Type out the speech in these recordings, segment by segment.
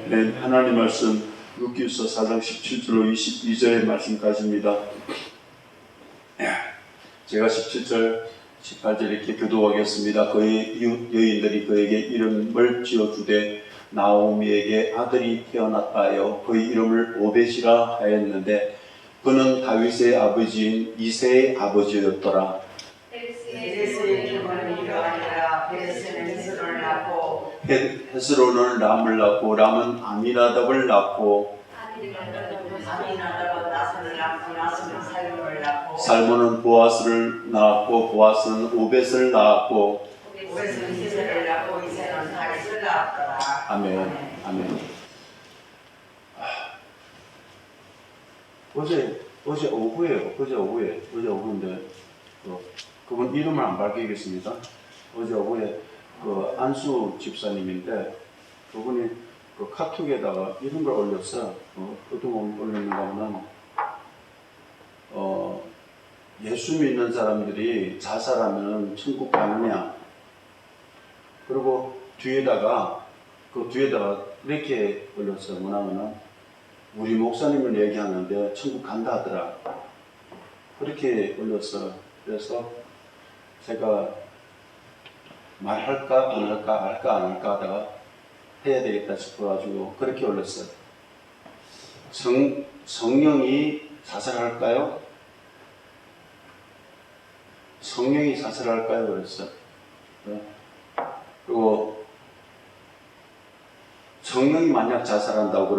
네, 하나님 말씀 루키서 4장 17절로 22절의 말씀까지입니다. 제가 17절, 18절 이렇게 교도하겠습니다. 그의 이웃 여인들이 그에게 이름을 지어주되 나오미에게 아들이 태어났다 하여 그의 이름을 오벳이라 하였는데 그는 다윗의 아버지인 이새의 아버지였더라. 헤스론은 람을 낳고 람은 아미나답을 낳고 살몬은 보아스를 낳았고 보아스는 오벳을 낳았고 오벳은 이새를 낳고 이새는 다윗을 낳았더라. 아멘. 아멘. 어제 오후인데 그분 이름을 안 밝히겠습니다. 어제 오후에 안수 집사님인데 그분이 카톡에다가 이런 걸 올렸어요. 어떤 걸 올렸는가 하면 예수 믿는 사람들이 자살하면 천국 가느냐. 그리고 뒤에다가 이렇게 올렸어요. 뭐냐면은 우리 목사님을 얘기하는데 천국 간다 하더라. 그렇게 올렸어요. 그래서 제가 말할까 안 할까 할까 안 할까 하다가 해야 되겠다 싶어가지고 그렇게 올렸어요. 성령이 자살할까요? 성령이 자살할까요? 그랬어요. 그리고 성령이 만약 자살한다고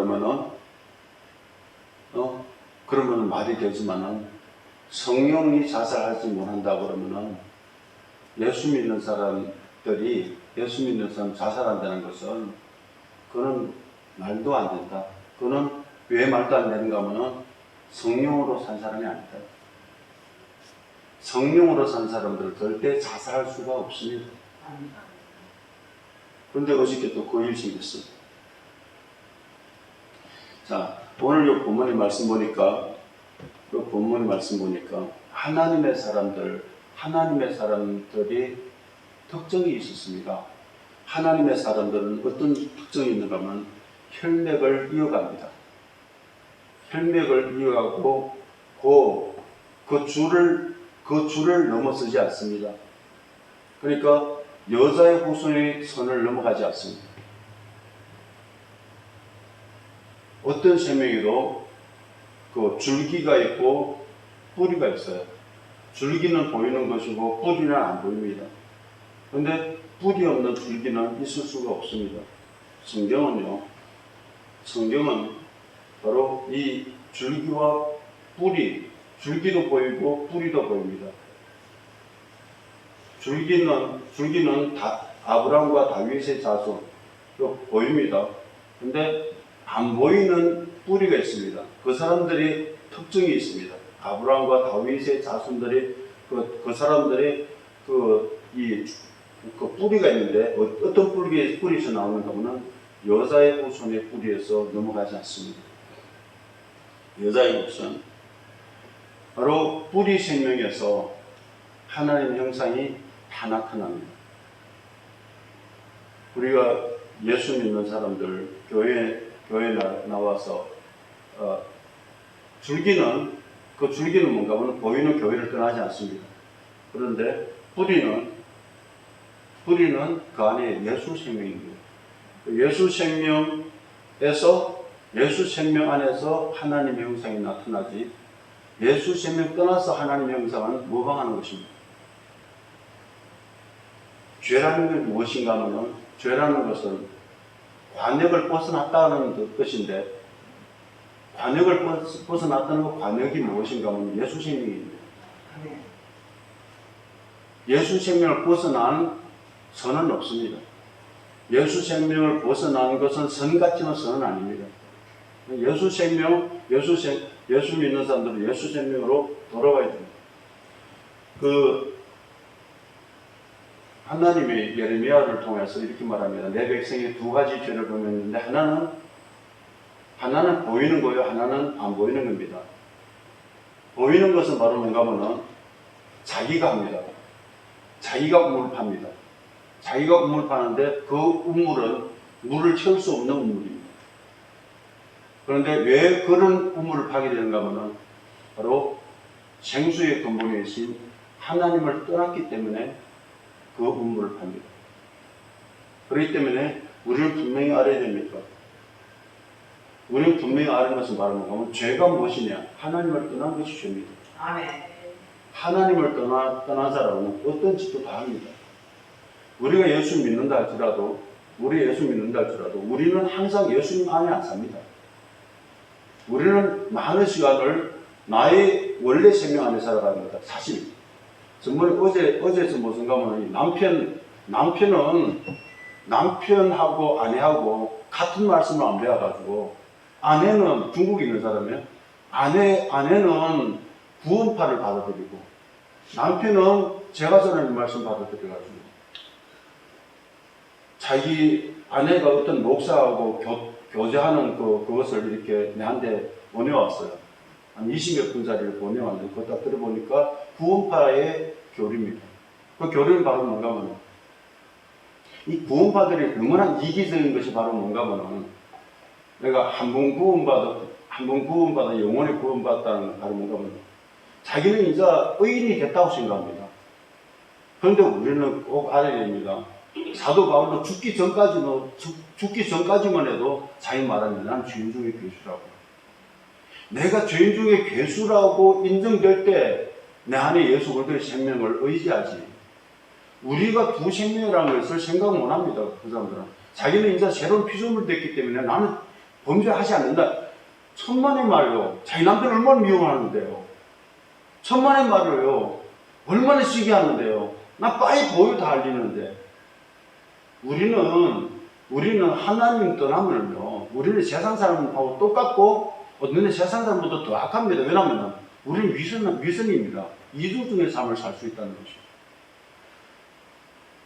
그러면은 말이 되지만은 성령이 자살하지 못한다고 그러면은 예수 믿는 사람 자살한다는 것은 그는 말도 안 된다. 그는 왜 말도 안 되는가 하면은 성령으로 산 사람이 아니다. 성령으로 산 사람들은 절대 자살할 수가 없습니다. 그런데 어저께 또 그 일 생겼어요. 자, 오늘 이 본문의 말씀 보니까 하나님의 사람들이 특징이 있었습니다. 하나님의 사람들은 어떤 특징이 있는가 하면 혈맥을 이어갑니다. 혈맥을 이어가고 그 줄을 넘어서지 않습니다. 그러니까 여자의 후손의 선을 넘어가지 않습니다. 어떤 생명에도 줄기가 있고 뿌리가 있어요. 줄기는 보이는 것이고 뿌리는 안 보입니다. 그런데 뿌리 없는 줄기는 있을 수가 없습니다. 성경은 바로 이 줄기와 뿌리, 줄기도 보이고 뿌리도 보입니다. 줄기는 아브라함과 다윗의 자손도 보입니다. 그런데 안 보이는 뿌리가 있습니다. 그 사람들이 특징이 있습니다. 아브라함과 다윗의 자손들이 그 사람들이 뿌리가 있는데 어떤 뿌리에서 나오는가 하면 여자의 후손의 뿌리에서 넘어가지 않습니다. 여자의 후손 바로 뿌리 생명에서 하나님의 형상이 다 나타납니다. 우리가 예수 믿는 사람들 교회에 나와서 줄기는 뭔가 하면 보이는 교회를 떠나지 않습니다. 그런데 뿌리는 그 안에 예수 생명입니다. 예수 생명 안에서 하나님의 형상이 나타나지 예수 생명 떠나서 하나님의 형상은 모방하는 것입니다. 죄라는 게 무엇인가 하면 죄라는 것은 관역을 벗어났다는 것인데 관역을 벗어났다는 것 관역이 무엇인가 하면 예수 생명입니다. 예수 생명을 벗어난 선은 없습니다. 예수 생명을 벗어나는 것은 선 같지만 선은 아닙니다. 예수 믿는 사람들은 예수 생명으로 돌아가야 됩니다. 하나님이 예레미야를 통해서 이렇게 말합니다. 내 백성이 두 가지 죄를 범했는데 하나는 보이는 거예요. 하나는 안 보이는 겁니다. 보이는 것은 바로 뭔가 하면은 자기가 합니다. 자기가 우물을 팝니다. 자기가 우물을 파는데 그 우물은 물을 채울 수 없는 우물입니다. 그런데 왜 그런 우물을 파게 되는가 하면 바로 생수의 근본에 있신 하나님을 떠났기 때문에 그 우물을 팝니다. 그렇기 때문에 우리는 분명히 알아야 됩니다. 우리는 분명히 아는 것은 바로 뭐냐면 죄가 무엇이냐? 하나님을 떠난 것이 죄입니다. 아멘. 하나님을 떠난 사람은 어떤 짓도 다 합니다. 우리가 예수 믿는다 할지라도 우리는 항상 예수님 안에 안 삽니다. 우리는 많은 시간을 나의 원래 생명 안에 살아가는 거다. 사실 정말 어제서 무슨 가면 남편하고 아내하고 같은 말씀을 안 배워가지고 아내는 중국에 있는 사람이에요. 아내는 구원파를 받아들이고 남편은 제가 전하는 말씀 받아들여가지고 자기 아내가 어떤 목사하고 교제하는 그것을 이렇게 내한테 보내왔어요. 한 20몇 분짜리를 보내왔는데 그거 딱 들어보니까 구원파의 교리입니다. 그 교리는 바로 뭔가 하면 이 구원파들이 얼마나 이기적인 것이 바로 뭔가 하면 내가 한 번 구원받아 영원히 구원받았다는 건 바로 뭔가 하면 자기는 이제 의인이 됐다고 생각합니다. 그런데 우리는 꼭 알아야 됩니다. 사도 바울도 죽기 전까지만 해도 자기 말합니다. 난 죄인 중에 괴수라고. 내가 죄인 중에 괴수라고 인정될 때 내 안에 예수 그리스도의 생명을 의지하지. 우리가 두 생명이라는 것을 생각 못합니다. 그 사람들은. 자기는 이제 새로운 피조물 됐기 때문에 나는 범죄하지 않는다. 천만의 말로 자기 남편 얼마나 미워하는데요. 천만의 말로요. 얼마나 시기 하는데요. 나 빠이 보여 다 알리는데. 우리는 하나님 떠나면요. 우리는 세상 사람하고 똑같고 어떤 세상 사람보다 더 악합니다. 왜냐하면 우리는 위선입니다. 이중의 삶을 살 수 있다는 것이죠.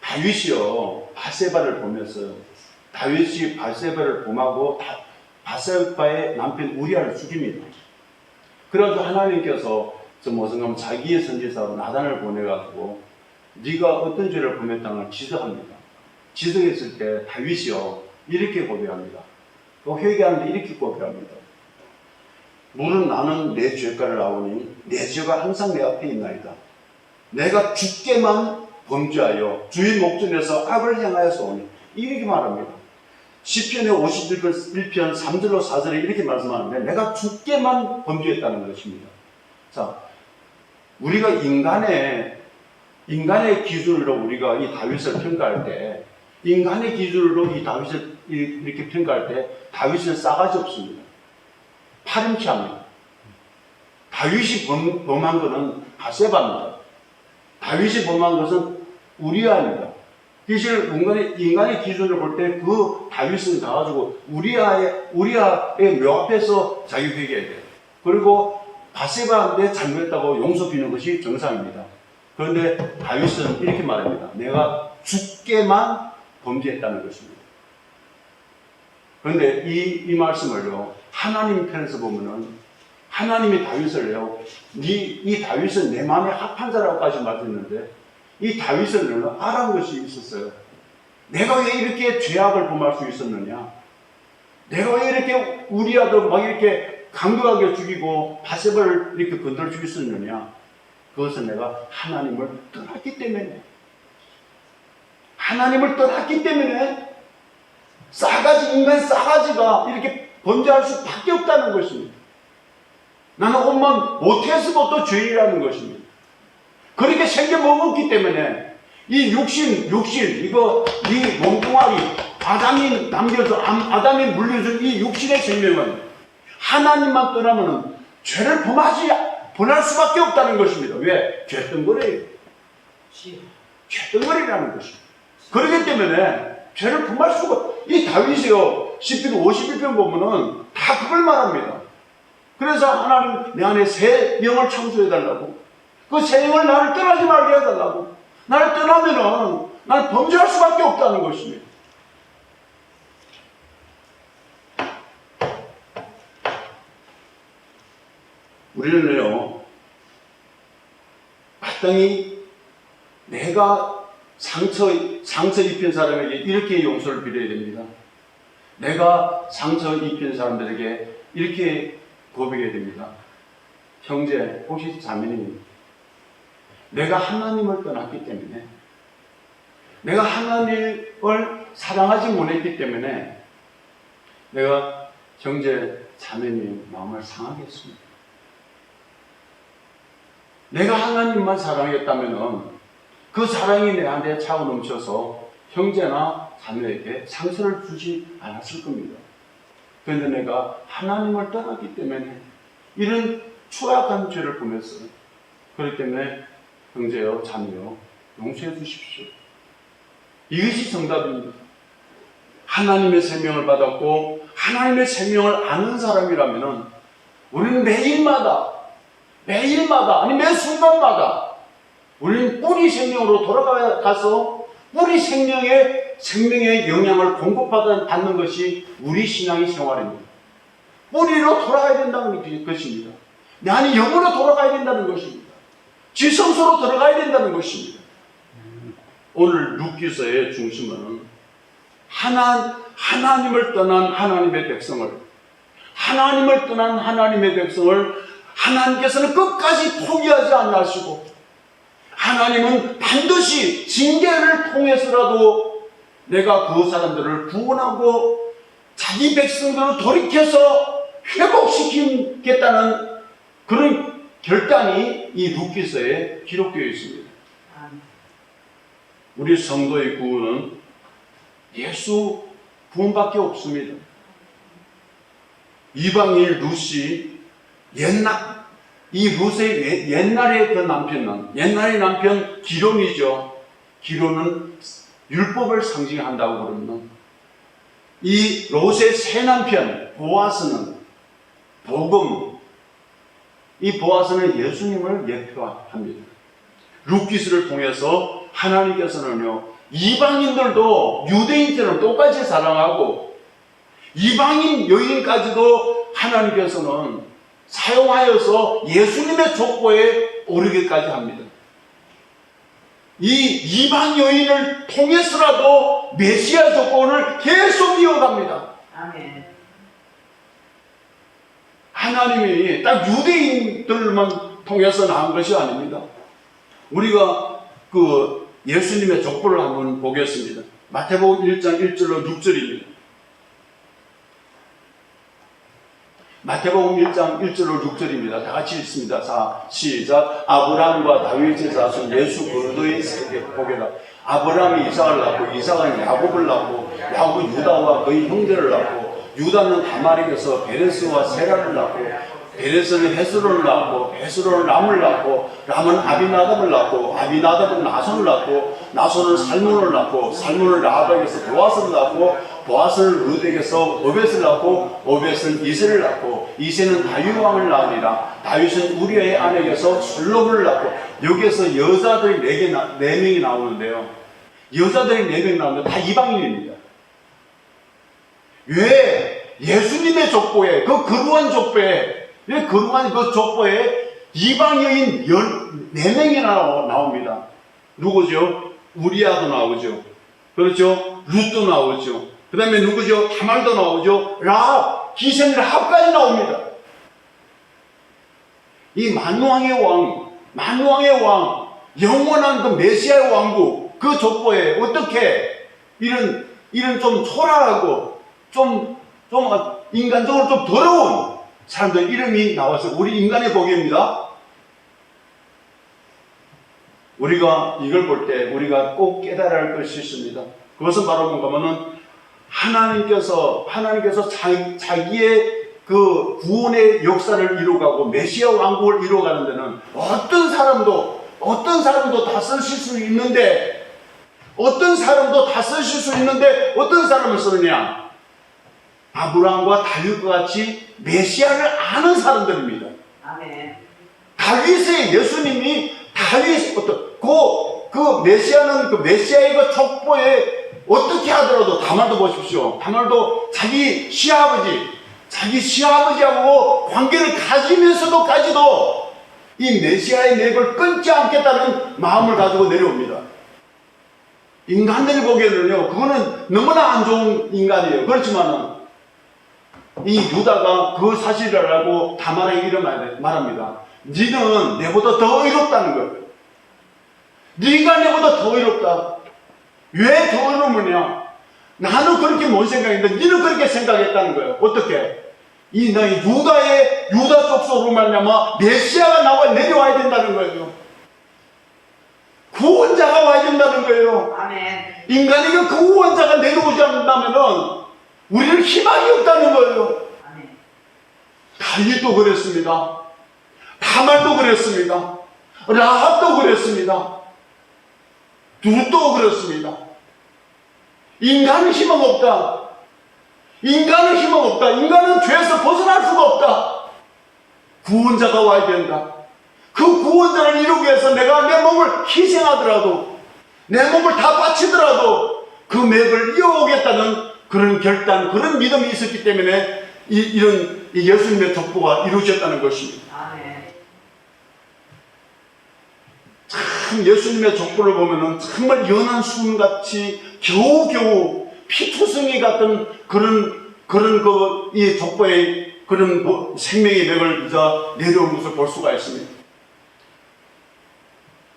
다윗이요. 바세바를 보면서 다윗이 바세바를 범하고 바세바의 남편 우리아를 죽입니다. 그래가지고 하나님께서 자기의 선지자로 나단을 보내가지고 네가 어떤 죄를 범했다는 걸 지적합니다. 지적했을 때 다윗이요. 이렇게 고백합니다. 또 회개하는데 이렇게 고백합니다. 물은 나는 내 죄가를 아오니 내 죄가 항상 내 앞에 있나이다. 내가 주께만 범죄하여 주의 목전에서 악을 행하여서 오니 이렇게 말합니다. 시편의 51편 3절로 4절에 이렇게 말씀하는데 내가 주께만 범죄했다는 것입니다. 자, 우리가 인간의 기준으로 우리가 이 다윗을 평가할 때 인간의 기준으로 이 다윗을 이렇게 평가할 때 다윗은 싸가지 없습니다. 파렴치합니다. 다윗이 범한 것은 바세바입니다. 다윗이 범한 것은 우리아입니다. 사실 인간의 기준으로 볼 때 그 다윗은 가가지고 우리아의 묘 앞에서 자기 회개해야 돼요. 그리고 바세바한테 잘못했다고 용서 비는 것이 정상입니다. 그런데 다윗은 이렇게 말합니다. 내가 주께만 범죄했다는 것입니다. 그런데 이 말씀을요, 하나님 편에서 보면은, 하나님이 다윗을요, 이 다윗은 내 마음에 합한 자라고까지 말했는데, 이 다윗은 알아본 것이 있었어요. 내가 왜 이렇게 죄악을 범할 수 있었느냐? 내가 왜 이렇게 우리아도 막 이렇게 강도하게 죽이고, 바세바를 이렇게 건드려 죽일 수 있느냐? 그것은 내가 하나님을 떠났기 때문에, 하나님을 떠났기 때문에 인간 싸가지가 이렇게 범죄할 수밖에 없다는 것입니다. 나는 엄만 못해서부터 죄인이라는 것입니다. 그렇게 생겨먹었기 때문에 이 육신 이 몸뚱아리 아담이 물려준 이 육신의 생명은 하나님만 떠나면 죄를 범할 수밖에 없다는 것입니다. 왜? 죄덩거리예요. 죄덩거리라는 것입니다. 그렇기 때문에 죄를 범할 수가, 이 다윗이요, 시편 51편 보면은 다 그걸 말합니다. 그래서 하나님 내 안에 새 영을 창조해달라고, 그 새 영을 나를 떠나지 말게 해달라고, 나를 떠나면은 나는 범죄할 수밖에 없다는 것입니다. 우리는요, 마땅히 내가 상처 입힌 사람에게 이렇게 용서를 빌어야 됩니다. 내가 상처 입힌 사람들에게 이렇게 고백해야 됩니다. 형제, 혹시 자매님, 내가 하나님을 떠났기 때문에, 내가 하나님을 사랑하지 못했기 때문에 내가 형제, 자매님 마음을 상하게 했습니다. 내가 하나님만 사랑했다면 그 사랑이 내한테 차고 넘쳐서 형제나 자매에게 상처를 주지 않았을 겁니다. 그런데 내가 하나님을 떠났기 때문에 이런 추악한 죄를 범했어요. 그렇기 때문에 형제여, 자매여, 용서해 주십시오. 이것이 정답입니다. 하나님의 생명을 받았고 하나님의 생명을 아는 사람이라면 우리는 매일마다 아니 매 순간마다 우리는 뿌리 생명으로 돌아가서 뿌리 생명의 영향을 공급받는 것이 우리 신앙의 생활입니다. 뿌리로 돌아가야 된다는 것입니다. 내 안에 영으로 돌아가야 된다는 것입니다. 지성소로 들어가야 된다는 것입니다. 오늘 룻기서의 중심은 하나님을 떠난 하나님의 백성을 하나님께서는 끝까지 포기하지 않으시고 하나님은 반드시 징계를 통해서라도 내가 그 사람들을 구원하고 자기 백성들을 돌이켜서 회복시키겠다는 그런 결단이 이 룻기서에 기록되어 있습니다. 우리 성도의 구원은 예수 구원밖에 없습니다. 이방인 룻이 이 룻의 옛날의 그 남편은, 옛날의 남편 기론이죠. 기론은 율법을 상징한다고 그러면 이 롯의 새 남편 보아스는 복음, 이 보아스는 예수님을 예표합니다. 룻기스를 통해서 하나님께서는요, 이방인들도 유대인처럼 똑같이 사랑하고 이방인 여인까지도 하나님께서는 사용하여서 예수님의 족보에 오르게까지 합니다. 이 이방 여인을 통해서라도 메시아 족보를 계속 이어갑니다. 아멘. 하나님이 딱 유대인들만 통해서 나온 것이 아닙니다. 우리가 그 예수님의 족보를 한번 보겠습니다. 마태복음 1장 1절로 6절입니다. 마태복음 1장 1절로 6절입니다. 다 같이 읽습니다. 자, 시작. 아브라함과 다윗의 자손 예수 그리스도의 세계 보게라. 아브라함이 이삭을 낳고 이삭은 야곱을 낳고 야곱은 유다와 그의 형제를 낳고 유다는 다말에게서 베레스와 세라를 낳고 베레스는 헤스론을 낳고 헤스론은 람을 낳고 람은 아비나답을 낳고 아비나답은 나손을 낳고 나손은 살몬을 낳고 살몬은 라합에게서 보아스를 낳고 보아스는 룻에게서 오벳을 낳고 오벳은 이세를 낳고 이세는 다윗 왕을 낳으니라. 다윗은 우리아의 아내에게서 솔로몬을 낳고 여기에서 여자들이 4명이 나오는데요. 여자들이 4명이 나오는데 다 이방인입니다. 왜 예수님의 족보에 그 거룩한 그 족보에 이방 여인 4명이 나옵니다. 누구죠? 우리아도 나오죠. 그렇죠? 룻도 나오죠. 그 다음에 누구죠? 다말도 나오죠. 라합, 기생 라합까지 나옵니다. 이 만왕의 왕, 영원한 그 메시아의 왕국, 그 족보에 어떻게 이런 좀 초라하고 좀 인간적으로 좀 더러운 사람들 이름이 나와서 우리 인간의 복입니다. 우리가 이걸 볼 때 우리가 꼭 깨달아야 할 것이 있습니다. 그것은 바로 뭔가 하면은 하나님께서 자기의 그 구원의 역사를 이루어가고 메시아 왕국을 이루어가는 데는 어떤 사람도 다 쓰실 수 있는데 어떤 사람을 쓰느냐? 아브라함과 다윗과 같이 메시아를 아는 사람들입니다. 아멘. 다윗의 예수님이 그 메시아는 그 메시아의 그 족보에 어떻게 하더라도 다말도 보십시오. 다말도 자기 시아버지하고 관계를 가지면서도까지도 이 메시아의 맥을 끊지 않겠다는 마음을 가지고 내려옵니다. 인간들이 보기에는요, 그거는 너무나 안 좋은 인간이에요. 그렇지만은 이 유다가 그 사실을 알고 다말에게 이런 말합니다. 너는 내보다 더 의롭다는 거예요. 네가 내보다 더 의롭다. 왜 더 의로우냐? 나는 그렇게 못 생각했는데 너는 그렇게 생각했다는 거예요. 어떻게? 이 너희 유다 족속으로 말미암아 메시아가 나와 내려와야 된다는 거예요. 구원자가 와야 된다는 거예요. 아멘. 인간에게 그 구원자가 내려오지 않는다면은 우리는 희망이 없다는 거예요. 아멘. 다윗도 그랬습니다. 다말도 그랬습니다. 라합도 그랬습니다. 룻도 그렇습니다. 인간은 희망 없다. 인간은 희망 없다. 인간은 죄에서 벗어날 수가 없다. 구원자가 와야 된다. 그 구원자를 이루기 위해서 내가 내 몸을 희생하더라도, 내 몸을 다 바치더라도 그 맥을 이어오겠다는 그런 결단, 그런 믿음이 있었기 때문에 이런 예수님의 족보가 이루어졌다는 것입니다. 아멘. 참 예수님의 족보를 보면은 정말 연한 수은같이 겨우겨우 피투성이 같은 그런 이 족보의 그런 생명의 맥을 내려오는 것을 볼 수가 있습니다.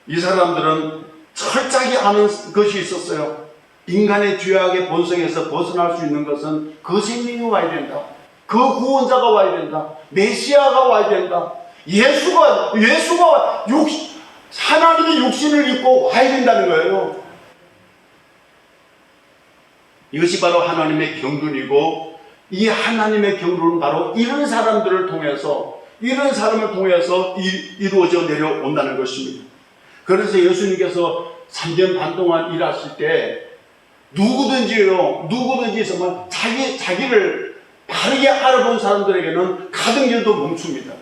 이 사람들은 철저하게 아는 것이 있었어요. 인간의 죄악의 본성에서 벗어날 수 있는 것은 그 생명이 와야 된다. 그 구원자가 와야 된다. 메시아가 와야 된다. 예수가 하나님의 육신을 입고 와야 된다는 거예요. 이것이 바로 하나님의 경륜이고, 이 하나님의 경륜은 바로 이런 사람들을 통해서, 이런 사람을 통해서 이루어져 내려온다는 것입니다. 그래서 예수님께서 3년 반 동안 일하실 때 누구든지 정말 자기를 바르게 알아본 사람들에게는 가던 길도 멈춥니다.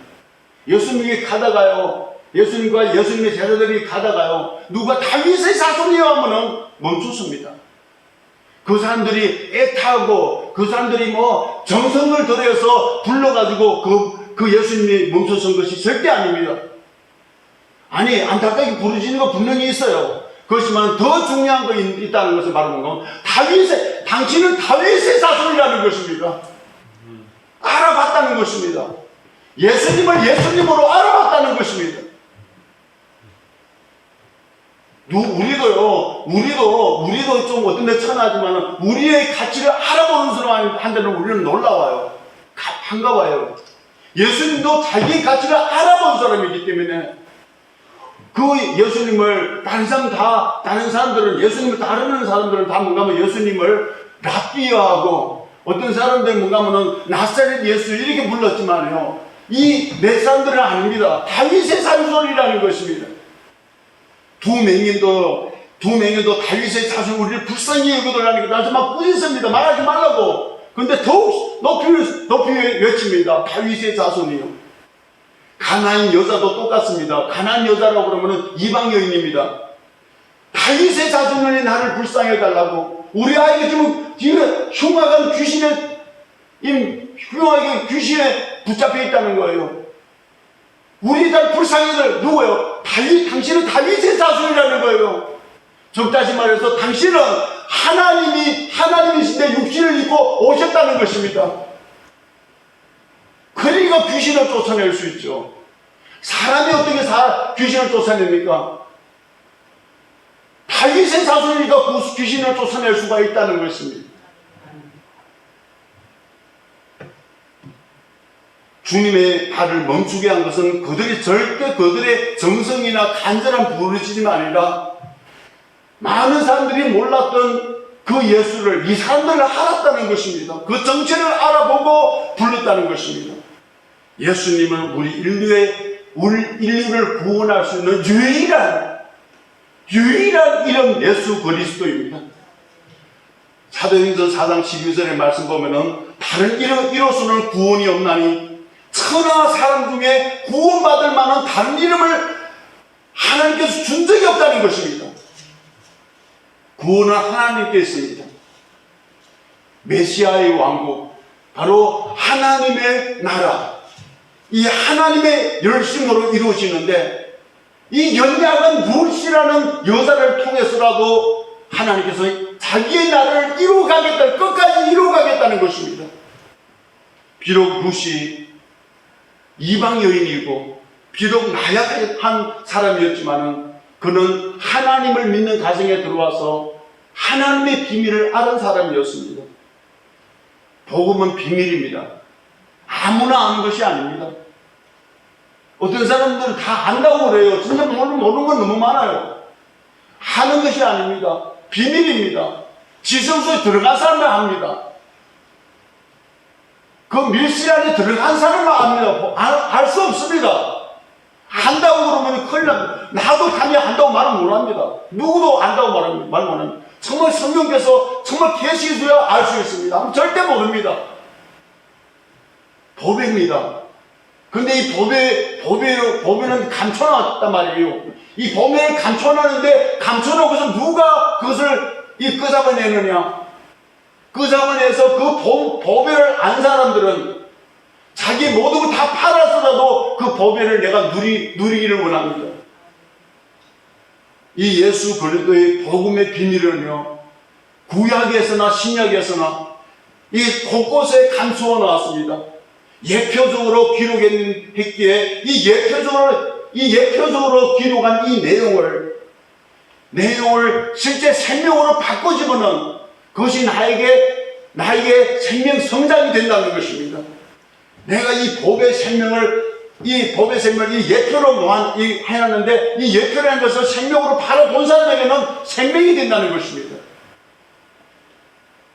예수님이 가다가요, 예수님과 예수님의 제자들이 가다가요, 누가 다윗의 자손이요 하면은 멈췄습니다. 그 사람들이 애타고, 그 사람들이 정성을 들여서 불러가지고 그 예수님이 멈춰선 것이 절대 아닙니다. 아니, 안타깝게 부르짖는 거 분명히 있어요. 그렇지만 더 중요한 거 있다는 것을 바로 뭔가, 당신은 다윗의 자손이라는 것입니다. 알아봤다는 것입니다. 예수님을 예수님으로 알아봤다는 것입니다. 우리도 좀 어떤 데 천하지만 우리의 가치를 알아보는 사람한테는 우리는 놀라워요. 반가워요. 예수님도 자기의 가치를 알아본 사람이기 때문에 그 예수님을 다른 사람들은 예수님을 다루는 사람들은 다 뭔가 하면 예수님을 랍비어하고, 어떤 사람들은 뭔가 하면은 나사렛 예수 이렇게 불렀지만요, 이 몇 사람들은 아닙니다. 다윗의 자손이라는 것입니다. 두 맹인도 다윗의 자손, 우리를 불쌍히 여기더라는 게 나한테 막 꾸짖습니다. 말하지 말라고. 근데 더욱 높이 외칩니다. 다윗의 자손이요. 가나안 여자도 똑같습니다. 가나안 여자라고 그러면은 이방 여인입니다. 다윗의 자손이 나를 불쌍히 해달라고. 우리 아이가 지금 흉악한 귀신에 붙잡혀 있다는 거예요. 우리 잘 불쌍히들 누구예요? 당신은 다윗의 자손이라는 거예요. 적다시 말해서 당신은 하나님이신데 육신을 입고 오셨다는 것입니다. 그러니까 귀신을 쫓아낼 수 있죠. 사람이 어떻게 귀신을 쫓아냅니까? 다윗의 자손이니까 그 귀신을 쫓아낼 수가 있다는 것입니다. 주님의 발을 멈추게 한 것은 절대 그들의 정성이나 간절한 부르짖음이 아니라 많은 사람들이 몰랐던 그 예수를, 이 사람들을 알았다는 것입니다. 그 정체를 알아보고 불렀다는 것입니다. 예수님은 우리 인류를 구원할 수 있는 유일한 이름 예수 그리스도입니다. 사도행전 4장 12절의 말씀 보면은 다른 이로서는 구원이 없나니 천하 사람 중에 구원받을 만한 다른 이름을 하나님께서 준 적이 없다는 것입니다. 구원은 하나님께 있습니다. 메시아의 왕국, 바로 하나님의 나라, 이 하나님의 열심으로 이루어지는데, 이 연약한 룻이라는 여자를 통해서라도 하나님께서 자기의 나라를 끝까지 이루어가겠다는 것입니다. 비록 룻이 이방 여인이고 비록 나약한 사람이었지만은 그는 하나님을 믿는 가정에 들어와서 하나님의 비밀을 아는 사람이었습니다. 복음은 비밀입니다. 아무나 아는 것이 아닙니다. 어떤 사람들은 다 안다고 그래요. 진짜 모르는 건 너무 많아요. 하는 것이 아닙니다. 비밀입니다. 지성소에 들어간 사람만 합니다. 그 밀실 안에 들어간 사람만 합니다. 알 수 없습니다. 한다고 그러면 큰일 납니다. 나도 감히 한다고 말은 못합니다. 누구도 안다고 말 못합니다. 정말 성경께서 정말 계시해줘야 알 수 있습니다. 절대 모릅니다. 법입니다. 근데 이 법에는 감춰놨단 말이에요. 이 법에 감춰놨는데 감춰놓고서 누가 그것을 끄잡아내느냐? 끄잡아내서 그 법에를 안 사람들은 자기 모든 걸 다 팔아서라도 그 법에를 내가 누리기를 원합니다. 이 예수 그리스도의 복음의 비밀은요, 구약에서나 신약에서나 이 곳곳에 감추어 나왔습니다. 예표적으로 기록했기에 이 예표적으로 기록한 이 내용을 실제 생명으로 바꿔주면은 그것이 나에게 생명 성장이 된다는 것입니다. 내가 이 법의 생명을 이 예표로 해놨는데 이 예표라는 것을 생명으로 바로 본 사람에게는 생명이 된다는 것입니다.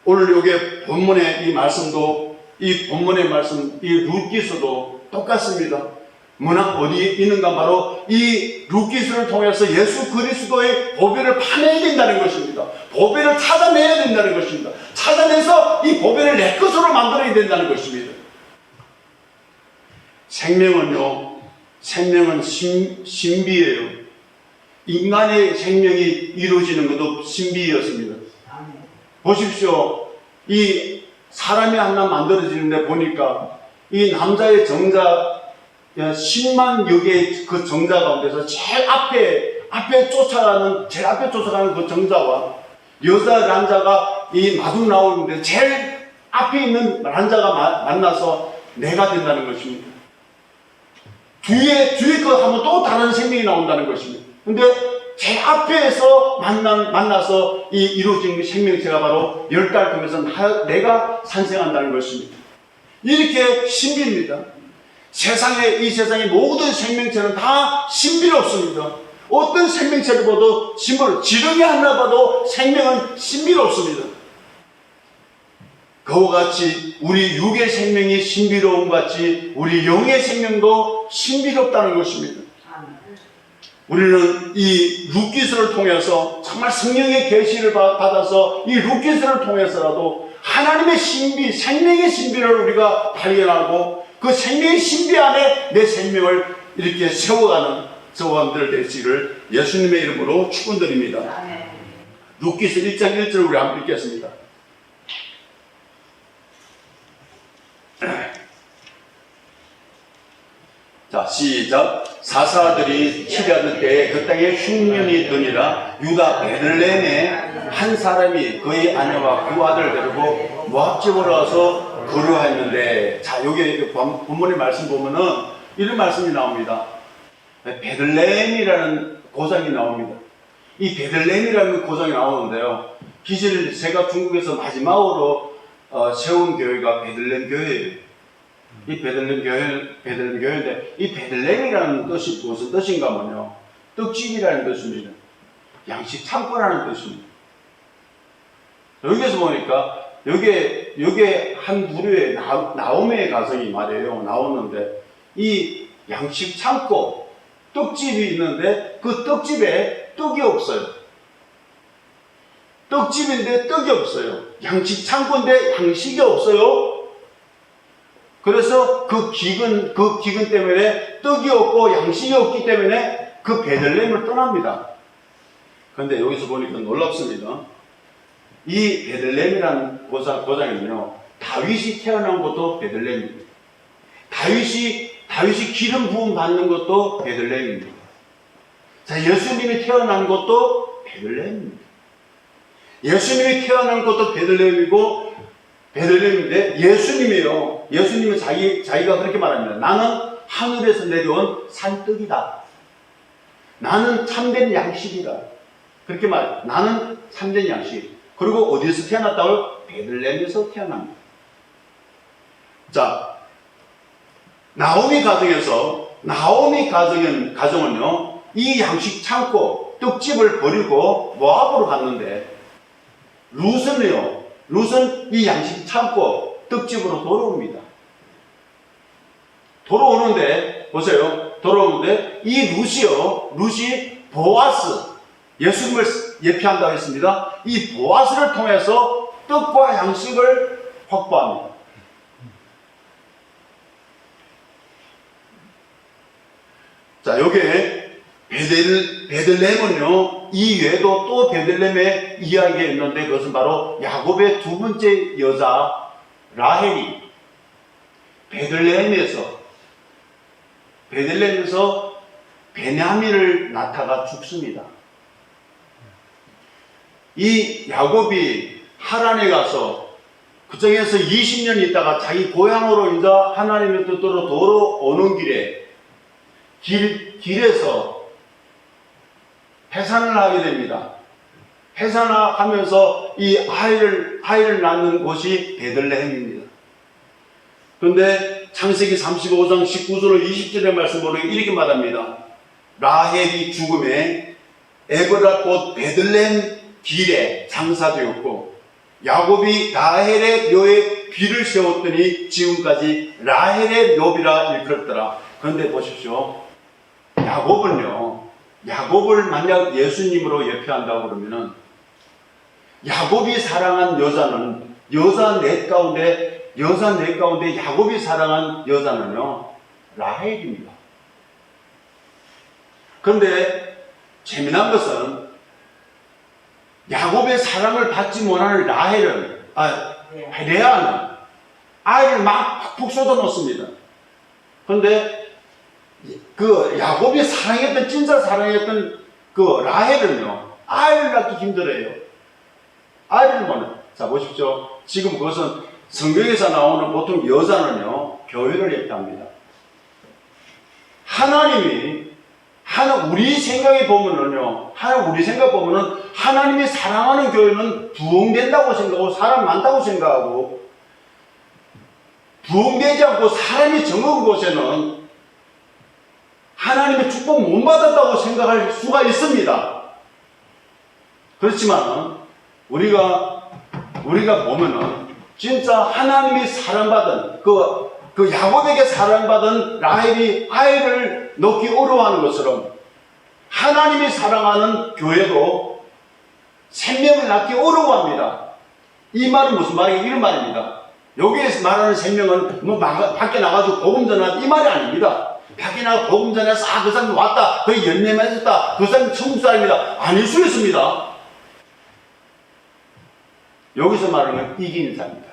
오늘 여기 본문의 이 말씀도 이 본문의 말씀 이 룻기서도 똑같습니다. 어디에 있는가 바로 이 룻기서를 통해서 예수 그리스도의 보배를 파내야 된다는 것입니다. 보배를 찾아내야 된다는 것입니다. 찾아내서 이 보배를 내 것으로 만들어야 된다는 것입니다. 생명은 신비예요. 인간의 생명이 이루어지는 것도 신비였습니다. 보십시오. 이 사람이 하나 만들어지는데 보니까 이 남자의 정자 10만 여개의 그 정자 가운데서 제일 앞에 쫓아가는 그 정자와 여자 란자가 이 마중 나오는데 제일 앞에 있는 란자가 만나서 내가 된다는 것입니다. 뒤에 거 하면 또 다른 생명이 나온다는 것입니다. 근데 제 앞에서 만나서 이 이루어진 생명체가 바로 10달 통해서 내가 산생한다는 것입니다. 이렇게 신비입니다. 이 세상의 모든 생명체는 다 신비롭습니다. 어떤 생명체를 봐도 지렁이 하나 봐도 생명은 신비롭습니다. 그와 같이 우리 육의 생명이 신비로운 같이 우리 영의 생명도 신비롭다는 것입니다. 우리는 이 룻기서를 통해서 정말 성령의 계시를 받아서 이 룻기서를 통해서라도 하나님의 신비, 생명의 신비를 우리가 발견하고 그 생명의 신비 안에 내 생명을 이렇게 세워가는 저와들 되시기를 예수님의 이름으로 축원드립니다. 룻기서 1장 1절을 우리 한번 읽겠습니다. 자, 시작. 사사들이 치려던 때에 그 땅에 흉년이 드니라. 유다 베들레헴에 한 사람이 그의 아내와 그 아들을 데리고 모압 집으로 와서 거류하였는데, 자, 여기 본문의 말씀 보면은 이런 말씀이 나옵니다. 베들레헴이라는 고장이 나옵니다. 이 베들레헴이라는 고장이 나오는데요, 기실 제가 중국에서 마지막으로 세운 교회가 베들레헴 교회예요. 이 베들레헴 교회인데, 이 베들레헴이라는 뜻이 무슨 뜻인가 하면요, 떡집이라는 뜻입니다. 양식 창고라는 뜻입니다. 여기에서 보니까 여기에 한 부류의 나오미의 가정이 말이에요. 나오는데 이 양식 창고 떡집이 있는데 그 떡집에 떡이 없어요. 떡집인데 떡이 없어요. 양식 창고인데 양식이 없어요. 그래서 그 기근 때문에 떡이 없고 양식이 없기 때문에 그 베들레헴을 떠납니다. 그런데 여기서 보니까 놀랍습니다. 이 베들레헴이라는 고장은요, 다윗이 태어난 것도 베들레헴입니다. 다윗이 기름 부음 받는 것도 베들레헴입니다. 자, 예수님이 태어난 것도 베들레헴입니다. 예수님이 태어난 것도 베들레헴이고 베들레헴인데 예수님이에요. 예수님은 자기가 그렇게 말합니다. 나는 하늘에서 내려온 산떡이다. 나는 참된 양식이다. 그렇게 말해요. 나는 참된 양식. 그리고 어디서 태어났다고요? 베들레헴에서 태어납니다. 자, 나오미 가정은요, 이 양식 창고, 떡집을 버리고 모압으로 갔는데, 룻은 이 양식 창고, 떡집으로 돌아옵니다. 돌아오는데, 이 룻이 보아스, 예수님을 예표한다고 했습니다. 이 보아스를 통해서 떡과 양식을 확보합니다. 자, 요게 베들레헴은요, 이 외에도 또 베들레헴의 이야기가 있는데, 그것은 바로 야곱의 두 번째 여자 라헬이 베들레헴에서 베냐민을 낳다가 죽습니다. 이 야곱이 하란에 가서 그쪽에서 20년 있다가 자기 고향으로 이제 하나님의 뜻대로 돌아오는 길에서 해산을 하게 됩니다. 해산하면서 이 아이를 낳는 곳이 베들레헴입니다. 그런데 창세기 35장 19절로 20절의 말씀 보면 이렇게 말합니다. 라헬이 죽음에 에브라 곧 베들레헴 길에 장사되었고 야곱이 라헬의 묘에 비를 세웠더니 지금까지 라헬의 묘비라 일컬었더라. 그런데 보십시오. 야곱을 만약 예수님으로 예표한다고 그러면은 야곱이 사랑한 여자는 여자 넷 가운데 야곱이 사랑한 여자는요 라헬입니다. 그런데 재미난 것은 야곱의 사랑을 받지 못하는 레아는 아이를 막 푹 쏟아 놓습니다. 그런데 그 야곱이 진짜 사랑했던 그 라헬은요 아이를 낳기 힘들어요. 아이를 못 낳아요. 자, 보십시오. 지금 그것은 성경에서 나오는 보통 여자는요 교회를 얘기합니다. 우리 생각에 보면은 하나님이 사랑하는 교회는 부흥된다고 생각하고 사람 많다고 생각하고, 부흥되지 않고 사람이 적은 곳에는 하나님의 축복 못 받았다고 생각할 수가 있습니다. 그렇지만 우리가 보면은 진짜 하나님이 사랑받은 그 야곱에게 사랑받은 라헬이 아이를 낳기 어려워하는 것처럼 하나님이 사랑하는 교회도 생명을 낳기 어려워합니다. 이 말은 무슨 말이에요? 이런 말입니다. 여기에서 말하는 생명은 뭐 밖에 나가서 복음 전하는 이 말이 아닙니다. 밖에 나가 복음 전해서 그 사람이 왔다, 그 연매맺었다, 그 사람이 천국 사람이다, 아닐 수 있습니다. 여기서 말하는 이기는 자입니다.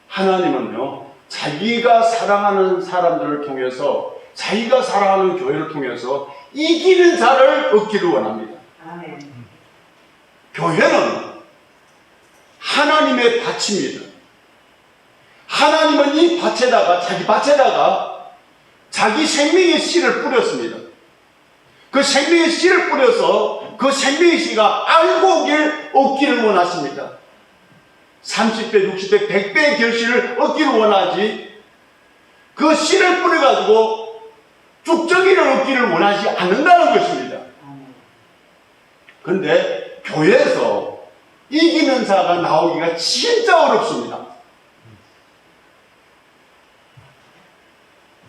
하나님은요 자기가 사랑하는 사람들을 통해서, 자기가 사랑하는 교회를 통해서 이기는 자를 얻기를 원합니다. 아멘. 교회는 하나님의 밭입니다. 하나님은 이 밭에다가, 자기 생명의 씨를 뿌렸습니다. 그 생명의 씨를 뿌려서 그 생명의 씨가 알고 얻기를 원하십니다. 30배, 60배, 100배의 결실을 얻기를 원하지, 그 씨를 뿌려가지고 쭉정이를 얻기를 원하지 않는다는 것입니다. 그런데 교회에서 이기는 자가 나오기가 진짜 어렵습니다.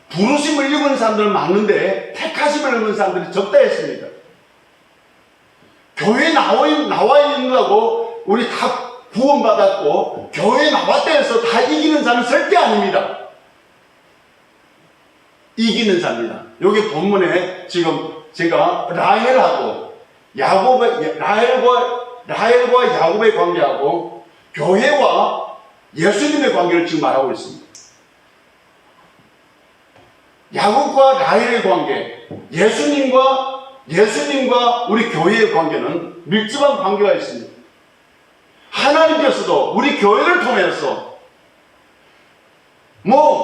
부르심을 입은 사람들은 많은데 택하심을 입은 사람들이 적다 했습니다. 교회에 나와 있는다고 우리 다 구원받았고 교회에 나왔다 해서 다 이기는 자는 절대 아닙니다. 이기는 자입니다. 여기 본문에 지금 제가 라헬과 야곱의 관계하고 교회와 예수님의 관계를 지금 말하고 있습니다. 야곱과 라헬의 관계, 예수님과 우리 교회의 관계는 밀접한 관계가 있습니다. 하나님께서도 우리 교회를 통해서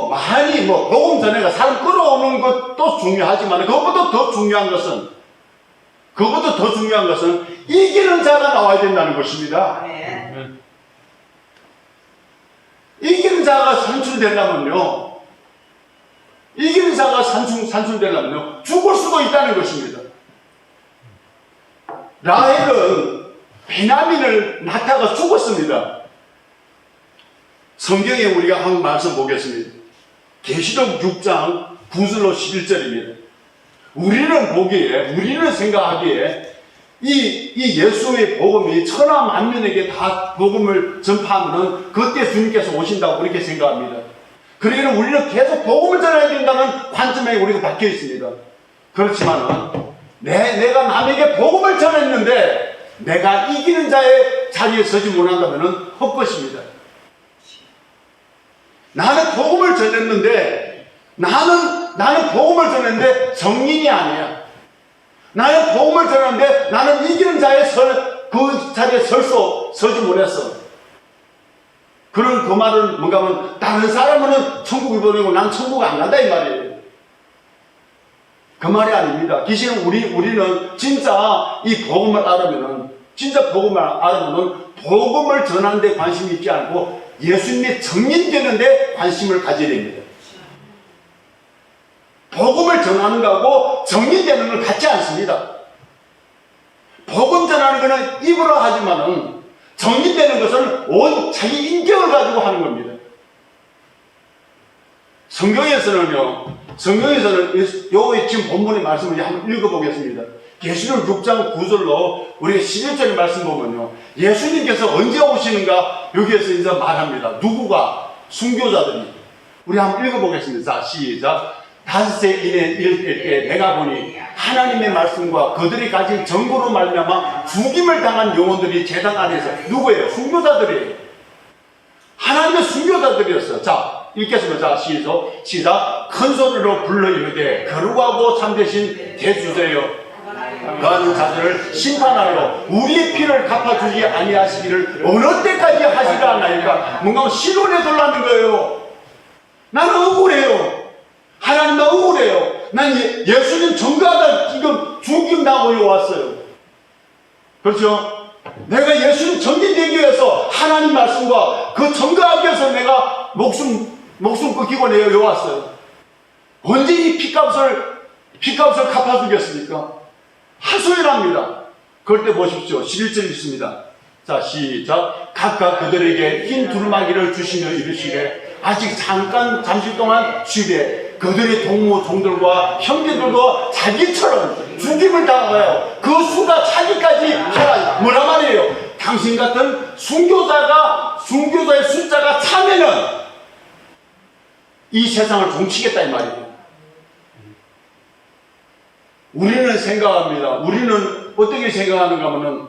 많이 복음 전해가 사람 끌어오는 것도 중요하지만 그것보다 더 중요한 것은 이기는 자가 나와야 된다는 것입니다. 이기는 자가 산출되려면요. 죽을 수도 있다는 것입니다. 라헬은 베냐민을 낳다가 죽었습니다. 성경에 우리가 한 말씀 보겠습니다. 계시록 6장 9절로 11절입니다. 우리는 생각하기에 이 예수의 복음이 천하 만민에게 다 복음을 전파하면 그때 주님께서 오신다고 그렇게 생각합니다. 그러기는 우리는 계속 복음을 전해야 된다는 관점에 우리가 박혀 있습니다. 그렇지만은 내가 남에게 복음을 전했는데 내가 이기는 자의 자리에 서지 못한다면 헛것입니다. 나는 복음을 전했는데 정인이 아니야. 나는 복음을 전했는데 나는 이기는 자의 그 자리에 서지 못했어. 그런 그 말은 뭔가 하면 다른 사람은 천국이 보내고 난 천국 안 간다 이 말이에요. 그 말이 아닙니다. 기시는 우리는 진짜 이 복음을 알으면은 복음을 전하는 데 관심이 있지 않고 예수님의 정인되는 데 관심을 가져야 됩니다. 복음을 전하는 거하고 정인되는 건 같지 않습니다. 복음 전하는 것은 입으로 하지만은 정인되는 것은 온 자기 인격을 가지고 하는 겁니다. 성경에서는 지금 본문의 말씀을 한번 읽어보겠습니다. 계시록 6장 9절로 우리가 11절의 말씀 보면요. 예수님께서 언제 오시는가 여기에서 이제 말합니다. 누구가? 순교자들이. 우리 한번 읽어보겠습니다. 자, 시작. 다섯째 인에 이를 때 내가 보니 하나님의 말씀과 그들이 가진 정보로 말미암아 죽임을 당한 영혼들이 제단 안에서 누구예요? 순교자들이에요. 하나님의 순교자들이었어요. 자, 읽겠습니다. 자, 시작. 큰 소리로 불러 이르되 거룩하고 참되신 대주제여 그하는 자들을 심판하러 우리의 피를 갚아주지 아니하시기를 어느 때까지 하시라 하나이까. 뭔가 신론에 돌라는 거예요. 나는 억울해요. 하나님 나 억울해요. 난 예수님 전가하다 지금 죽임당하고 왔어요. 그렇죠? 내가 예수님 전기되기 위해서 하나님 말씀과 그 전가하기 위해서 내가 목숨 끊기고 내가 왔어요. 언제 이 피값을 갚아주겠습니까? 하소연합니다. 그럴 때 보십시오. 11절 있습니다. 자, 시작. 각각 그들에게 흰 두루마기를 주시며 이르시되 아직 잠시 동안 쉬되 그들의 동무 종들과 형제들도 자기처럼 죽임을 당하여 그 수가 차기까지 하라. 뭐라 말이에요? 당신 같은 순교자의 숫자가 차면은 이 세상을 종치겠다 이 말이에요. 우리는 생각합니다. 우리는 어떻게 생각하는가 하면은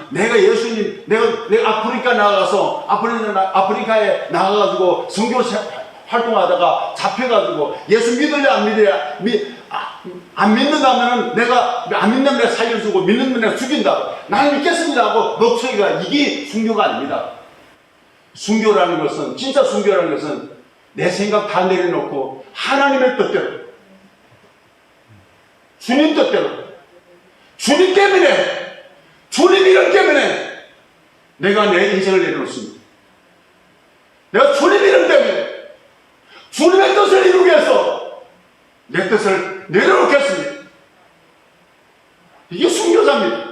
내가 예수님, 내가 아프리카에 나가가지고 선교 활동하다가 잡혀가지고 예수 믿을래 안 믿을래 안 믿는다면 내가 안 믿는 내가 살려주고 믿는 내가 죽인다. 나는 믿겠습니다 하고 목소리가 이게 순교가 아닙니다. 순교라는 것은 진짜 순교라는 것은 내 생각 다 내려놓고 하나님의 뜻대로 주님 뜻대로 주님 때문에 주님 이름 때문에 내가 내 인생을 내려놓습니다. 내가 주님 이름 때문에 주님의 뜻을 이루기 위해서 내 뜻을 내려놓겠습니다. 이게 순교자입니다.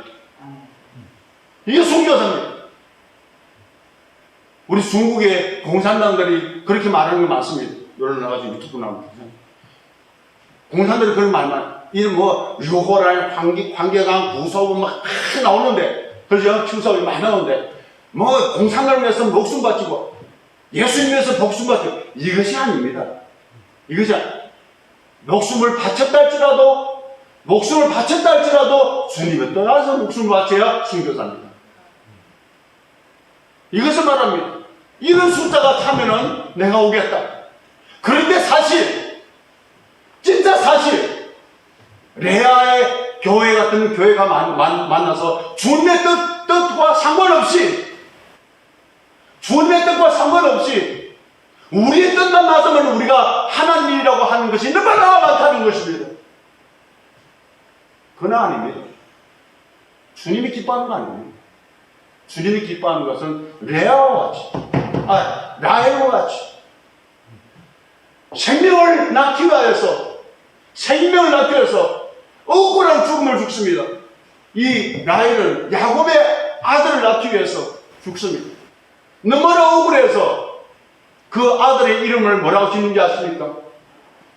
우리 중국의 공산당들이 그렇게 말하는 게 많습니다. 여러 나가지고 유튜브 나옵니다. 공산당들이 그런 말만 이런 류호란, 황계강, 구서부 막 나오는데, 그죠? 추석이 많이 나오는데, 공산당을 위해서 목숨 바치고, 예수님 위해서 목숨 바치고, 이것이 아닙니다. 목숨을 바쳤다 할지라도, 주님을 떠나서 목숨을 바쳐야 순교자입니다. 이것을 말합니다. 이런 숫자가 타면은 내가 오겠다. 그런데 진짜 레아의 교회 같은 교회가 만나서 주님의 뜻 뜻과 상관없이, 주님의 뜻과 상관없이 우리의 뜻만 맞으면 우리가 하나님이라고 하는 것이 너무나 많다는 것입니다. 그건 아닙니다. 주님이 기뻐하는 거 아닙니다. 주님이 기뻐하는 것은 레아와 같이, 라헬과 같이 생명을 낳기 위해서 억울한 죽음을 죽습니다. 이 라헬은 야곱의 아들을 낳기 위해서 죽습니다. 너무나 억울해서 그 아들의 이름을 뭐라고 짓는지 아십니까?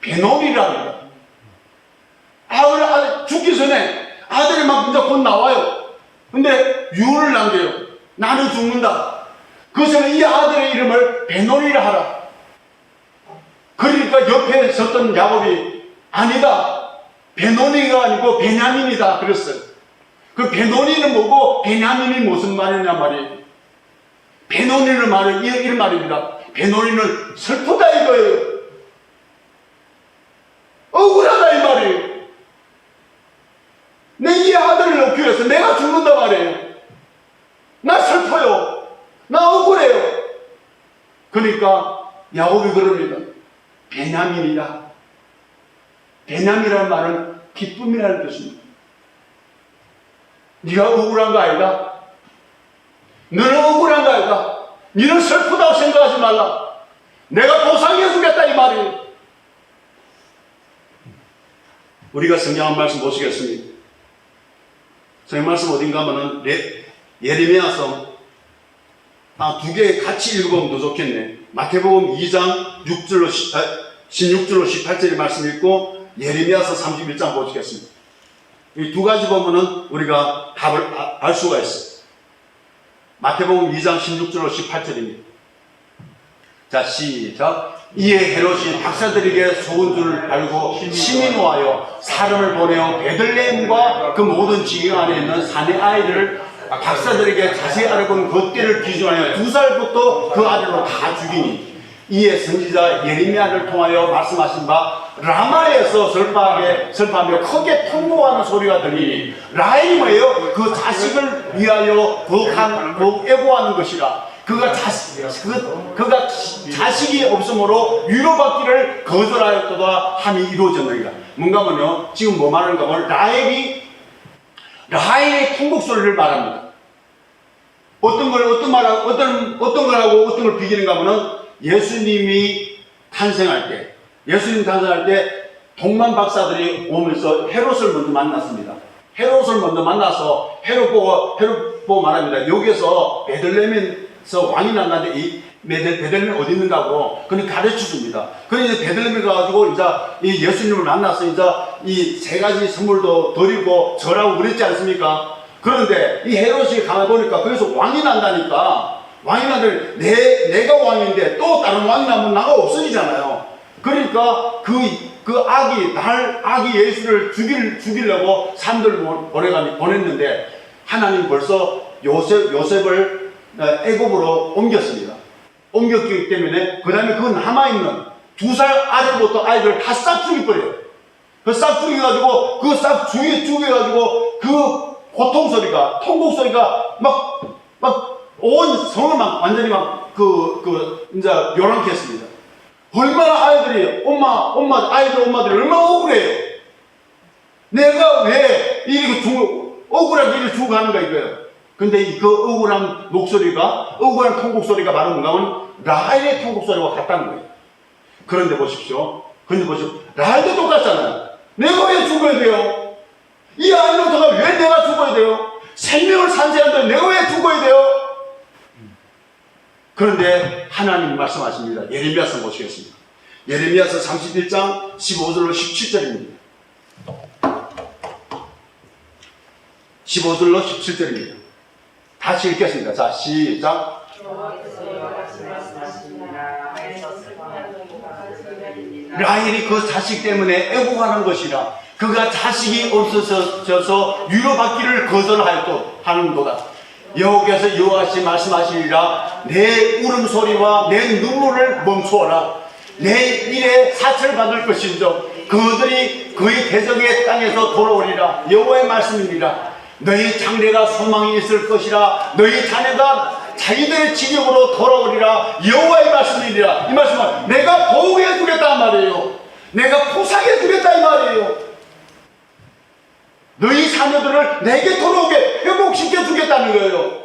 베노니랍니다. 아들 죽기 전에 아들이 막 이제 곧 나와요. 근데 유언을 남겨요. 나는 죽는다. 그래서 이 아들의 이름을 베노니라 하라. 그러니까 옆에 섰던 야곱이 아니다. 베노니가 아니고 베냐민이다. 그랬어요. 그 베노니는 뭐고 베냐민이 무슨 말이냐 말이에요. 베노니는 말은 이런 말입니다. 베노니는 슬프다 이거예요. 억울하다 이 말이에요. 내 이 아들을 낳기 위해서 내가 죽는다 말이에요. 나 슬퍼요. 나 억울해요. 그러니까 야곱이 그럽니다. 베냐민이다. 베냐민이라는 말은 기쁨이라는 뜻입니다. 네가 억울한 거 아니다. 너는 억울한 거 아니다. 너는 슬프다고 생각하지 말라. 내가 보상해 주겠다 이 말이에요. 우리가 성경 한 말씀 보시겠습니다. 성경 말씀 어딘가 하면은 예레미야서 두 개 같이 읽어보면 더 좋겠네. 마태복음 2장 16절로 18절의 말씀 읽고 예레미야서 31장 보시겠습니다. 이 두 가지 보면은 우리가 답을 알 수가 있어요. 마태복음 2장 16절로 18절입니다. 자, 시작. 이에 헤롯이 박사들에게 속은 줄 알고 신이 모아여 사람을 보내어 베들레헴과 그 모든 지경 안에 있는 사내 아이들을 박사들에게 자세히 알아본 그때를 기준하여 2살부터 그 아들로 다 죽이니, 이에 선지자 예레미야를 통하여 말씀하신 바 라마에서 슬퍼하며 크게 통곡하는 소리가 들리니, 라헬이 뭐예요? 그 자식을 위하여 애고하는 것이라. 그가 자식이 없으므로 위로받기를 거절하였도다 함이 이루어졌느니라. 뭔가 하면요, 지금 뭐 말하는가 하면 라헬의 통곡 소리를 말합니다. 어떤 걸 하고 어떤 걸 비기는가 하면은 예수님이 탄생할 때 동만 박사들이 오면서 헤롯을 먼저 만났습니다. 헤롯을 먼저 만나서 헤롯 보고 말합니다. 여기에서 베들레헴에서 왕이 났는데 이 베들레헴이 어디 있는가고 그는 가르쳐 줍니다. 그래서 베들레헴에 가가지고 이제 이 예수님을 만나서 이제 이 세 가지 선물도 드리고 절하고 그랬지 않습니까? 그런데 이 헤롯이 가만 보니까 거기서 왕이 난다니까, 왕이 나는데 내가 왕인데 또 다른 왕이 나면 나가 없어지잖아요. 그러니까 그 악이 예수를 죽이려고 사람들 보냈는데 하나님 벌써 요셉을 애굽으로 옮겼습니다. 옮겼기 때문에 그 다음에 그 남아있는 2살 아들부터 아이들 다 싹 죽여버려요. 싹 죽여가지고 죽여가지고 그 고통 소리가, 통곡 소리가 막 온 성을 막 완전히 이제 요란케 했습니다. 얼마나 아이들이 엄마들이 얼마나 억울해요. 내가 왜 이렇게 억울하게 이렇게 죽어가는가 이거예요. 근데 그 억울한 통곡 소리가 바로 뭔가 하면 라헬의 통곡 소리와 같다는 거예요. 그런데 보십시오. 라헬도 똑같잖아요. 내가 왜 죽어야 돼요? 이 아이로다가 왜 내가 죽어야 돼요? 생명을 산지하는데 내가 왜 죽어야 돼요? 그런데 하나님 말씀하십니다. 예레미야서 보시겠습니다. 예레미야서 31장 15절로 17절입니다. 15절로 17절입니다. 다시 읽겠습니다. 자, 시작. 라헬이 그 자식 때문에 애곡하는 것이라. 그가 자식이 없어져서 위로받기를 거절하였도다. 여호와께서 여호와시 말씀하시리라. 내 울음소리와 내 눈물을 멈추어라. 내 일에 사철 받을 것인즉 그들이 그의 대적의 땅에서 돌아오리라. 여호와의 말씀입니다. 너희 장래가 소망이 있을 것이라. 너희 자녀가 자기들의 지경으로 돌아오리라. 여호와의 말씀이니라. 이 말씀은 내가 보호해 주겠다 말이에요. 내가 포상해 주겠다 이 말이에요. 너희 자녀들을 내게 돌아오게 회복시켜 주겠다는 거예요.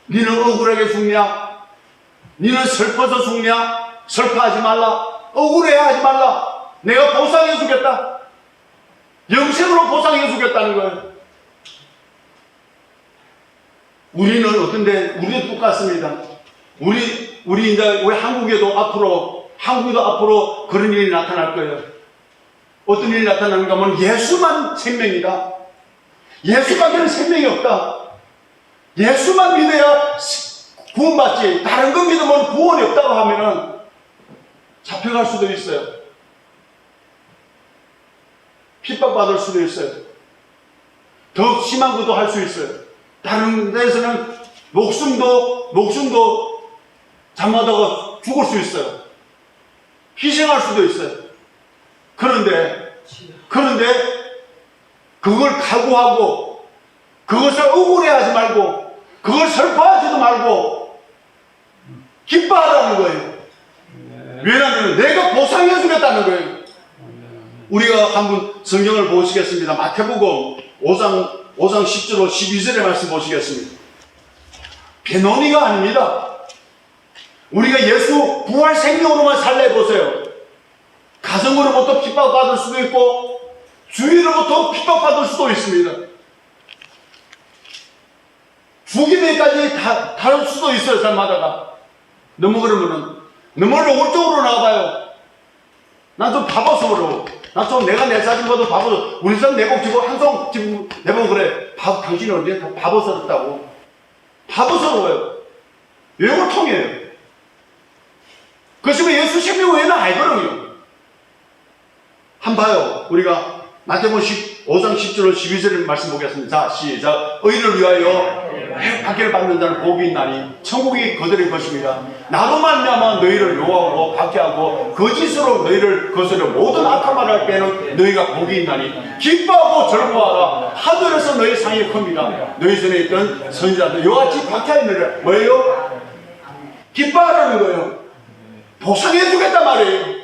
너는 억울하게 죽냐? 너는 슬퍼서 죽냐? 슬퍼하지 말라. 억울해하지 말라. 내가 보상해 주겠다. 영생으로 보상해 주겠다는 거예요. 우리는 어떤데? 우리도 똑같습니다. 우리 이제 우리 한국에도 앞으로 그런 일이 나타날 거예요. 어떤 일이 나타나는가 하면 예수만 생명이다. 예수밖에는 생명이 없다. 예수만 믿어야 구원받지. 다른 거 믿으면 구원이 없다고 하면은 잡혀갈 수도 있어요. 핍박받을 수도 있어요. 더 심한 것도 할 수 있어요. 다른 데서는 목숨도 잘못하다가 죽을 수 있어요. 희생할 수도 있어요. 그런데 그걸 각오하고 그것을 억울해하지 말고 그걸 슬퍼하지도 말고 기뻐하라는 거예요. 왜냐하면 내가 보상해 주겠다는 거예요. 우리가 한번 성경을 보시겠습니다. 마태복음 5장 10절로 12절의 말씀 보시겠습니다. 배노니가 아닙니다. 우리가 예수 부활 생명으로만 살래 해보세요. 가정으로부터 핍박받을 수도 있고 주위로부터 핍박받을 수도 있습니다. 죽이기까지 다룰 수도 있어요. 삶마다가 너무 노골적으로 나와봐요. 난 좀 바보서 그러고 난 좀 내가 내 자신 봐도 바보서. 우리 사람 내복 지고 항상 지금 내복 그래. 당신이 언제 바보스럽다고. 바보스러워요. 외골통이에요. 그것이면 예수 생명 외에는 알거든요. 한번 봐요. 우리가 마태복음 5장 10절로 12절을 말씀 보겠습니다. 자, 시작. 의인을 위하여 박해를 받는 자는 복이 있나니 천국이 그들의 것입니다. 나로 말미암아 너희를 요하고 박해하고 거짓으로 너희를 거스려 모든 악한 말을 할 때는 너희가 복이 있나니 기뻐하고 즐거워하라. 하늘에서 너희 상이 큽니다. 너희 전에 있던 선지자들 이와같이 박해하는 뭐예요? 기뻐하라는 거예요. 보상해 주겠단 말이에요.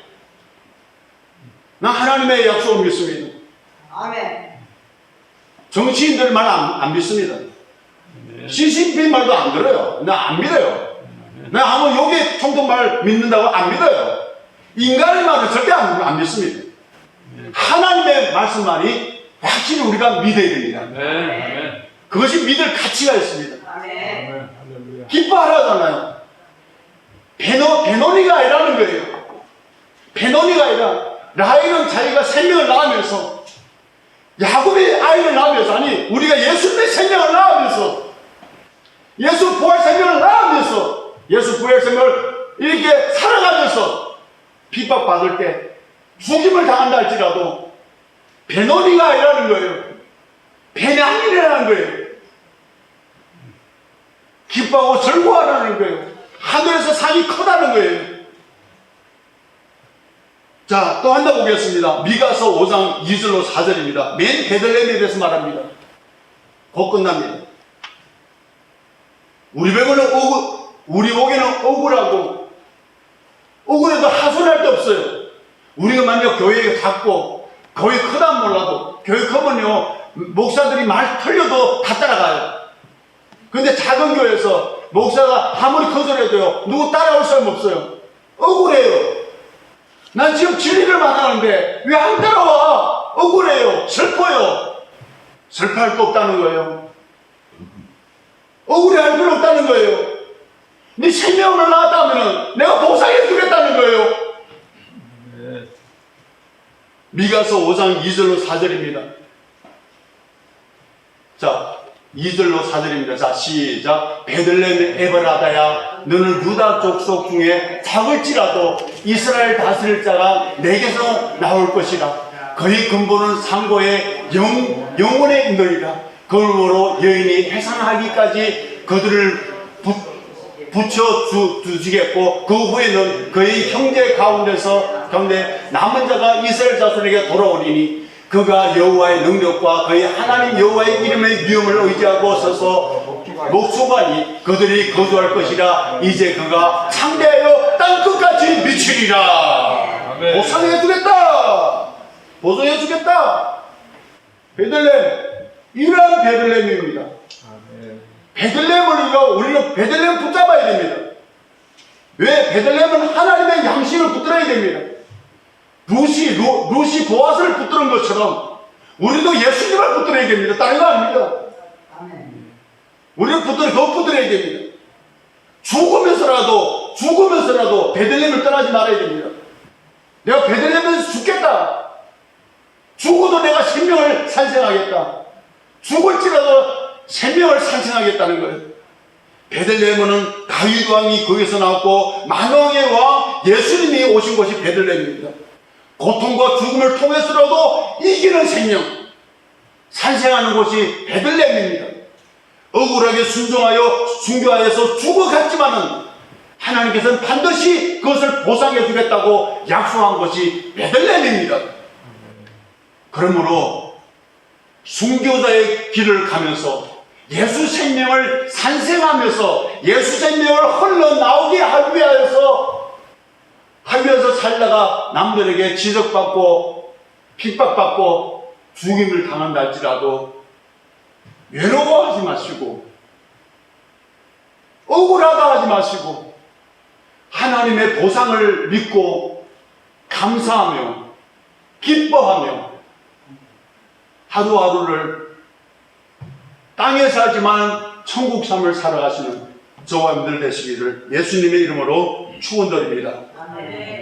난 하나님의 약속을 믿습니다. 아멘. 정치인들 말 안 믿습니다. 시진핑 말도 안 들어요. 나 안 믿어요. 나 한번 여기 총통 말 믿는다고 안 믿어요. 인간의 말은 절대 안 믿습니다. 하나님의 말씀만이 확실히 우리가 믿어야 됩니다. 그것이 믿을 가치가 있습니다. 아멘. 기뻐하라잖아요. 배노니가 아니라는 거예요. 배노니가 아니라 라헬은 자기가 생명을 낳으면서 야곱이 아이를 낳으면서 아니 우리가 예수님의 생명을 낳으면서 예수 부활 생명을 낳으면서 예수 부활 생명을 이렇게 살아가면서 핍박받을 때 죽임을 당한다 할지라도 배노니가 아니라는 거예요. 배낭이라는 거예요. 기뻐하고 즐거워하라는 거예요. 하늘에서 상이 크다는 거예요. 자, 또 하나 보겠습니다. 미가서 5장 2절로 4절입니다. 맨 베들레헴에 대해서 말합니다. 곧 끝납니다. 우리 보기에는 억울하고 억울해도 하소연할 데 없어요. 우리가 만약 교회가 작고 교회 크다 몰라도 교회 크면요 목사들이 말 틀려도 다 따라가요. 근데 작은 교회에서 목사가 아무리 거절해도요 누구 따라올 사람 없어요. 억울해요. 난 지금 진리를 만나는데 왜 안 따라와? 억울해요. 슬퍼요. 슬퍼할 거 없다는 거예요. 억울해할 필요 없다는 거예요. 네 생명을 낳았다면 내가 보상해 주겠다는 거예요. 미가서 5장 2절로 4절입니다. 자, 2절로 4절입니다. 자, 시작. 베들레헴 에브라다야, 너는 유다 족속 중에 작을지라도 이스라엘 다스릴 자가 내게서 나올 것이라. 그의 근본은 상고의 영원에 있느니라. 그러므로 여인이 해산하기까지 그들을 붙여주시겠고 그 후에는 그의 형제 가운데 남은 자가 이스라엘 자손에게 돌아오리니 그가 여호와의 능력과 그의 하나님 여호와의 이름의 위엄을 의지하고 서서 목수관이 그들이 거주할 것이라. 이제 그가 상대하여 땅끝까지 미치리라. 아멘. 보상해주겠다. 보상해주겠다. 베들레헴, 이러한 베들레헴입니다. 아멘. 베들레헴을 우리는 베들레헴 붙잡아야 됩니다. 왜? 베들레헴은 하나님의 양식을 붙들어야 됩니다. 루시 보아스를 붙드는 것처럼 우리도 예수님을 붙들어야 됩니다. 다른 거 아닙니다. 우리는 더 붙들어야 됩니다. 죽으면서라도 베들레헴을 떠나지 말아야 됩니다. 내가 베들레헴에서 죽겠다. 죽어도 내가 생명을 산생하겠다. 죽을지라도 생명을 산생하겠다는 거예요. 베들레헴은 다윗 왕이 거기서 나왔고 만왕의 왕 예수님이 오신 곳이 베들레헴입니다. 고통과 죽음을 통해서라도 이기는 생명, 산생하는 곳이 베들레헴입니다. 억울하게 순교하여서 죽어갔지만은 하나님께서는 반드시 그것을 보상해 주겠다고 약속한 것이 베들레헴입니다. 그러므로 순교자의 길을 가면서 예수 생명을 산생하면서 예수 생명을 흘러나오게 하기 위해서 살다가 남들에게 지적받고 핍박받고 죽임을 당한다 할지라도 외로워하지 마시고 억울하다 하지 마시고 하나님의 보상을 믿고 감사하며 기뻐하며 하루하루를 땅에 살지만 천국 삶을 살아가시는 저와 여러분들 되시기를 예수님의 이름으로 축원드립니다. 아멘.